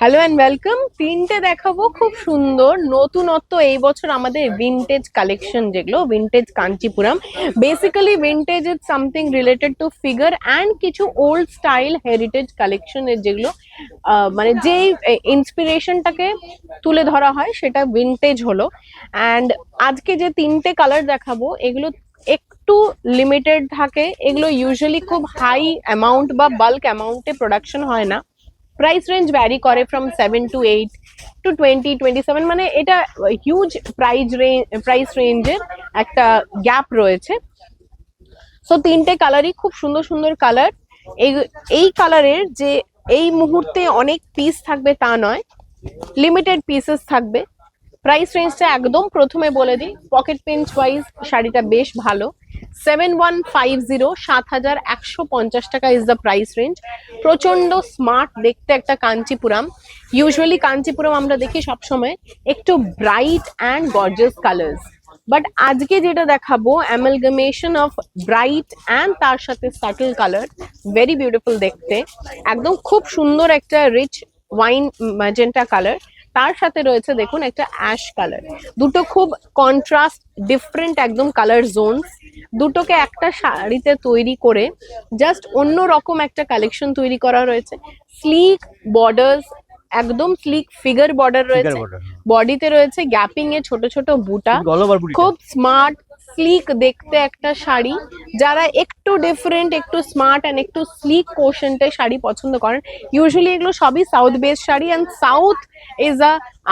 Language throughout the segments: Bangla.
Hello and welcome. তিনটে দেখাবো খুব সুন্দর নতুনত্ব এই বছর আমাদের ভিনটেজ কালেকশন, যেগুলো vintage Kanchipuram. Basically vintage is something related to figure and কিছু ওল্ড স্টাইল হেরিটেজ কালেকশনের, যেগুলো মানে যেই ইন্সপিরেশনটাকে তুলে ধরা হয় সেটা ভিনটেজ হলো। অ্যান্ড আজকে যে তিনটে কালার দেখাবো এগুলো একটু লিমিটেড থাকে, এগুলো ইউজুয়ালি খুব হাই অ্যামাউন্ট বা বাল্ক অ্যামাউন্টে প্রোডাকশন হয় না। প্রাইস রেঞ্জ ভ্যারি করে ফ্রম 7 to 8 to 20 27, মানে এটা হিউজ প্রাইস রেঞ্জের একটা গ্যাপ রয়েছে। সো তিনটে কালারই খুব সুন্দর সুন্দর কালার। এই কালারের যে এই মুহূর্তে অনেক পিস থাকবে তা নয়, লিমিটেড পিসেস থাকবে। প্রাইস রেঞ্জটা একদম প্রথমে বলে দিই, পকেট পিঞ্চ ওয়াইজ শাড়িটা বেশ ভালো। 7150, 7150 টাকা ইজ দ্য প্রাইস রেঞ্জ। প্রচন্ড স্মার্ট দেখতে একটা কাঞ্চিপুরম। ইউজুয়ালি কাঞ্চিপুরম আমরা দেখি সবসময় একটু bright and gorgeous colours, but আজকে যেটা দেখাবো অ্যামালগামেশন অফ ব্রাইট অ্যান্ড তার সাথে সাটল কালার, ভেরি বিউটিফুল দেখতে। একদম খুব সুন্দর একটা রিচ ওয়াইন ম্যাজেন্টা কালার, তার সাথে রয়েছে দেখুন একটা অ্যাশ কালার। দুটো খুব কন্ট্রাস্ট ডিফারেন্ট একদম কালার জোনস, দুটোকে একটা শাড়িতে তৈরি করে জাস্ট অন্য রকম একটা কালেকশন তৈরি করা রয়েছে। স্লিক বর্ডার্স, একদম স্লিক ফিগার বর্ডার রয়েছে, বডিতে রয়েছে গ্যাপিং এ ছোট ছোট বুটা, খুব স্মার্ট স্লিক দেখতে একটা শাড়ি। যারা একটু ডিফারেন্ট, একটু স্মার্ট অ্যান্ড একটু স্লিক কোশেন্টে শাড়ি পছন্দ করেন, ইউজুয়ালি এগুলো সবই south base sari. And sought is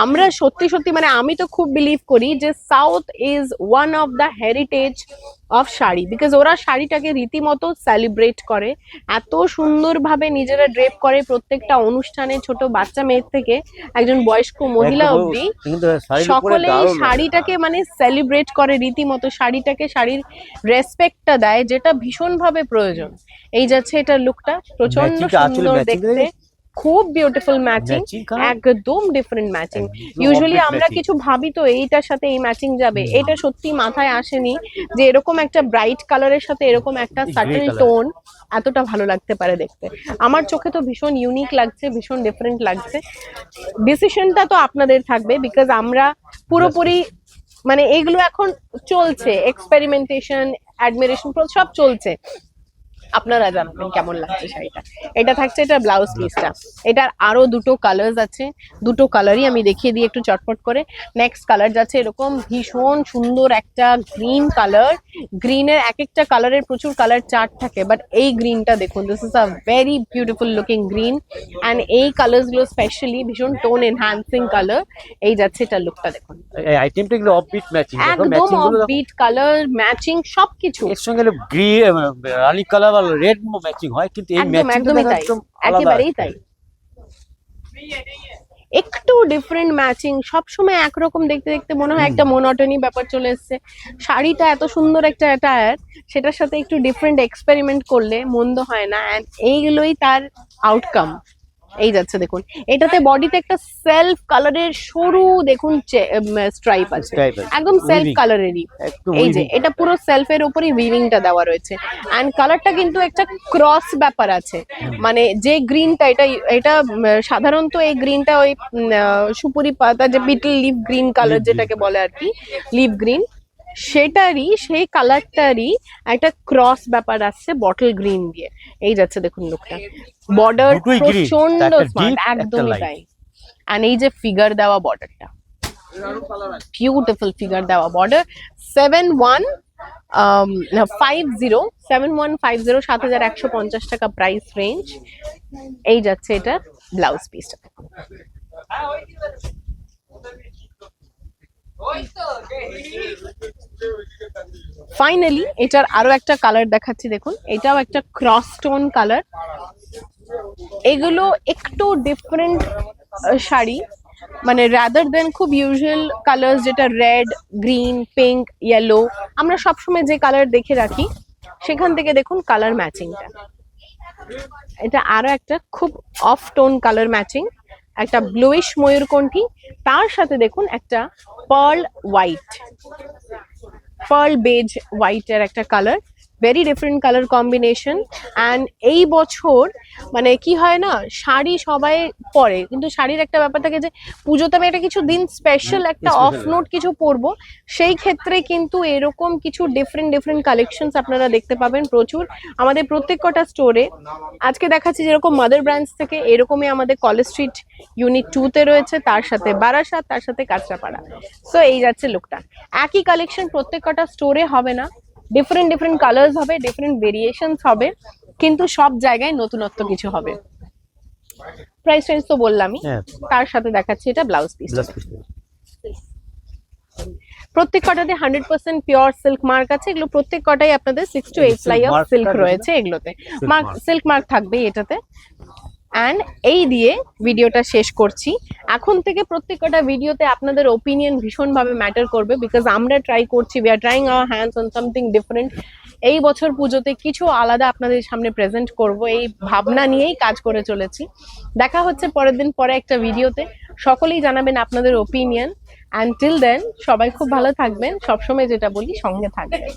আমরা সত্যি সত্যি মানে আমি তো খুব বিলিভ করি যে sought is one of the heritage of sari, because ওরা শাড়িটাকে রীতিমতো সেলিব্রেট করে, এত সুন্দরভাবে নিজেরা ড্রেপ করে প্রত্যেকটা অনুষ্ঠানে, ছোট বাচ্চা মেয়ের থেকে একজন বয়স্ক মহিলা অবধি সকলে শাড়িটাকে মানে সেলিব্রেট করে রীতিমতো, শাড়িটাকে শাড়ির রেসপেক্টটা দেয়, যেটা ভীষণ ভাবে প্রয়োজন। এই যাচ্ছে এটার লুকটা, প্রচন্ড সুন্দর দেখতে, খুব বিউটিফুল ম্যাচিং, একদম ডিফারেন্ট ম্যাচিং। ইউজুয়ালি আমরা কিছু ভাবি তো এইটার সাথে এই ম্যাচিং যাবে, এটা সত্যি মাথায় আসেনি যে এরকম একটা ব্রাইট কালারের সাথে এরকম একটা সাটল টোন এতটা ভালো লাগতে পারে দেখতে। আমার চোখে তো ভীষণ ইউনিক লাগছে, ভীষণ ডিফারেন্ট লাগছে। ডিসিশনটা তো আপনাদের থাকবে, বিকজ আমরা পুরোপুরি মানে এগুলো এখন চলছে, এক্সপেরিমেন্টেশন, অ্যাডমিরেশন সব চলছে। আপনারা জানবেন কেমন লাগছে শাড়িটা। এটা থাকছে এটা ব্লাউজ পিসটা, এটার আরো দুটো কালার্স আছে, দুটো কালারই আমি দেখিয়ে দিই একটু চটপট করে। নেক্সট কালার যাচ্ছে এরকম ভীষণ সুন্দর একটা গ্রিন কালার। গ্রিনের এক একটা কালারের প্রচুর কালার চার্ট থাকে, বাট এই গ্রিনটা দেখুন, this is a very beautiful looking green. And এই কালার্স গুলো স্পেশালি ভীষণ টোন এনহ্যান্সিং কালার। এই যাচ্ছে এটা লুকটা দেখুন, এই আইটেমটা এগুলো অফবিট ম্যাচিং, একদম অফবিট কালার ম্যাচিং সবকিছু। এর সঙ্গে গ্রিন রানী কালার আর রেড ম্যাচিং হয়, কিন্তু এই ম্যাচিংটা একদম একেবারেই তাই, একটু ডিফারেন্ট ম্যাচিং। সবসময় একরকম দেখতে দেখতে মনে হয় একটা মোনোটনি ব্যাপার চলে এসছে। শাড়িটা এত সুন্দর একটা অ্যাটায়ার, সেটার সাথে একটু ডিফারেন্ট এক্সপেরিমেন্ট করলে মন্দ হয় না। এন্ড এইগুলোই তার আউটকাম। এই যাচ্ছে দেখুন, এটাতে বডিতে একটা সেলফ কালারের সরু দেখুন স্ট্রাইপ আছে, একদম সেলফ কালারেরই। এই যে এটা পুরো সেলফের উপরই উইভিংটা দেওয়া রয়েছে। এন্ড কালারটা কিন্তু একটা ক্রস ব্যাপার আছে, মানে যে গ্রিনটা এটা এটা সাধারণত এই গ্রিনটা ওই সুপুরি পাতা, যে বিটল লিফ গ্রিন কালার যেটাকে বলে আর কি, লিফ গ্রিন, সেটারই সেই কালারটারই একটা ক্রস ব্যাপার আসছে বটল গ্রিন দিয়ে। এই যাচ্ছে দেখুন লুকটা, বর্ডার প্রচন্ড স্মার্ট, একদমই তাই। আর এই যে ফিগার দেওয়া বর্ডারটা, বিউটিফুল ফিগার দেওয়া বর্ডার। 7150 টাকা প্রাইস রেঞ্জ। এই যাচ্ছে এটা ব্লাউজ পিসটা। ফাইনালি এটার আরো একটা কালার দেখাচ্ছি দেখুন, এটাও একটা ক্রস টোন কালার। এগুলো একটু ডিফারেন্ট শাড়ি, মানে রাদার দেন খুব ইউজুয়াল কালার, যেটা রেড, গ্রিন, পিঙ্ক, ইয়েলো আমরা সবসময় যে কালার দেখে রাখি, সেখান থেকে দেখুন কালার ম্যাচিংটা। এটা আরো একটা খুব অফ টোন কালার ম্যাচিং, একটা ব্লুইশ ময়ূরকণ্ঠী, তার সাথে দেখুন একটা পার্ল হোয়াইট, পার্ল বেজ হোয়াইটের একটা colour. Very different colour combination. And এই বছর মানে কি হয় না, শাড়ি সবাই পরে, কিন্তু শাড়ির একটা ব্যাপার থাকে যে পুজোতে আমি একটা কিছু দিন স্পেশাল একটা অফ নোট কিছু পরবো, সেই ক্ষেত্রে কিন্তু এরকম কিছু ডিফারেন্ট কালেকশনস আপনারা দেখতে পাবেন প্রচুর আমাদের প্রত্যেক কটা স্টোরে। আজকে দেখাচ্ছি যেরকম মাদার ব্র্যান্ডস থেকে, এরকমই আমাদের কলেজ স্ট্রিট ইউনিট 2-তে রয়েছে, তার সাথে বারাসাত, তার সাথে কাঁচরাপাড়া। সো এই যাচ্ছে লুকটা। একই কালেকশন প্রত্যেক কটা স্টোরে হবে না, ডিফারেন্ট কালার্স হবে, ডিফারেন্ট ভেরিয়েশনস হবে, কিন্তু সব জায়গায় নতুনত্ব কিছু হবে। প্রাইস রেঞ্জ তো বললামই, হ্যাঁ তার সাথে দেখাচ্ছি এটা ব্লাউজ পিস। ব্লাউজ পিস প্রত্যেক কটাতে 100% পিওর সিল্ক মার্ক আছে, এগুলো প্রত্যেক কটাই আপনাদের 6 to 8 প্লাই অফ সিল্ক রয়েছে, এগুলোতে মার্ক সিল্ক মার্ক থাকবে এটাতে। অ্যান্ড এই দিয়ে ভিডিওটা শেষ করছি। এখন থেকে প্রত্যেক কটা ভিডিওতে আপনাদের ওপিনিয়ন ভীষণভাবে ম্যাটার করবে, বিকজ আমরা ট্রাই করছি, we are trying hour hands on something different. এই বছর পুজোতে কিছু আলাদা আপনাদের সামনে প্রেজেন্ট করব, এই ভাবনা নিয়েই কাজ করে চলেছি। দেখা হচ্ছে পরের দিন পরে একটা ভিডিওতে, সকলেই জানাবেন আপনাদের ওপিনিয়ন। অ্যান্ড টিল দেন সবাই খুব ভালো থাকবেন, সবসময় যেটা বলি সঙ্গে থাকবেন।